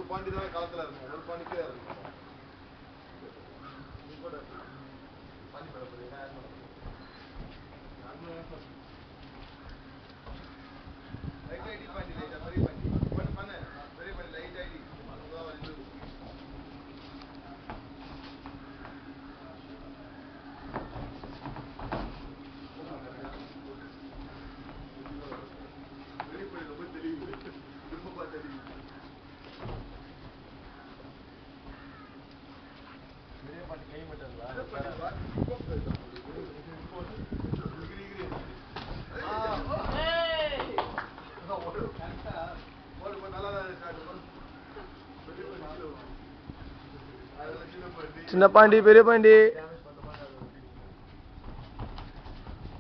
பாண்டி தான் களத்துல இருக்கும். ஒரு பாண்டிக்கே இருக்கும். நீ கூட பாண்டி பண்ண போறீங்க. லைட் ஐடி பாண்டி லைட்டா பெரிய பாண்டி. பண்ணு பெரிய பாண்டி லைட் ஐடி. அதுதான் வந்து சின்ன பாண்டி பெரிய பாண்டி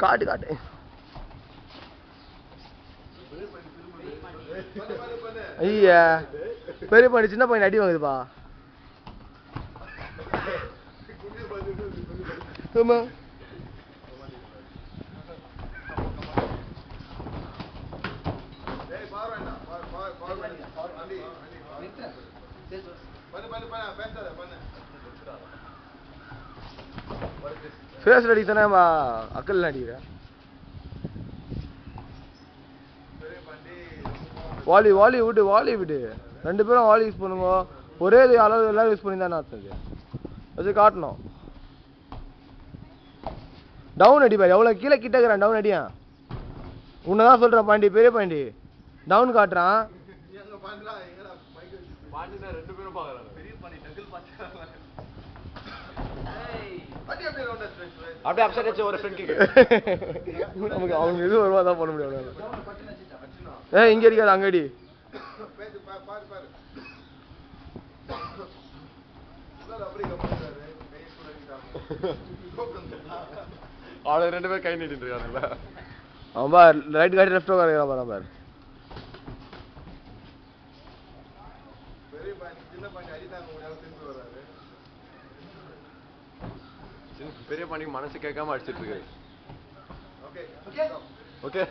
காட்டு காட்டு ஐயா பெரிய பாண்டி சின்ன பாண்டி அடி வாங்குதுப்பா ஆமா ஃபேஸ் அடிக்க தானே அக்கல் அடிக்கிறேன் வாலி விடு ரெண்டு பேரும் வாலி யூஸ் பண்ணுங்க ஒரே அளவு எல்லாரும் யூஸ் பண்ணி தானே அர்த்தம் வச்சு காட்டணும் டவுன் அடி பாரு எவ்வளோ கீழே கிட்ட இருக்கிறான் டவுன் அடியா உன்னதான் சொல்கிறேன் பாண்டி பெரிய பாண்டி டவுன் காட்டுறான் அப்படியே அப்செட் ஆச்சு ஒரு ஃப்ரெண்ட் கிட்ட நமக்கு அவங்க இது வருவா தான் பண்ண முடியாது இங்க இருக்காது அங்கடி ஆளு ரெண்டு பேரும் கை நீட்டிட்டு இருக்காங்கல்ல அவன் பார் ரைட் காட்டி லெஃப்ட் உட்கார பாரு பாரு பெரிய பாண்டிக்கு மனசு கேட்காம அடிச்சிட்டு இருக்கு ஓகே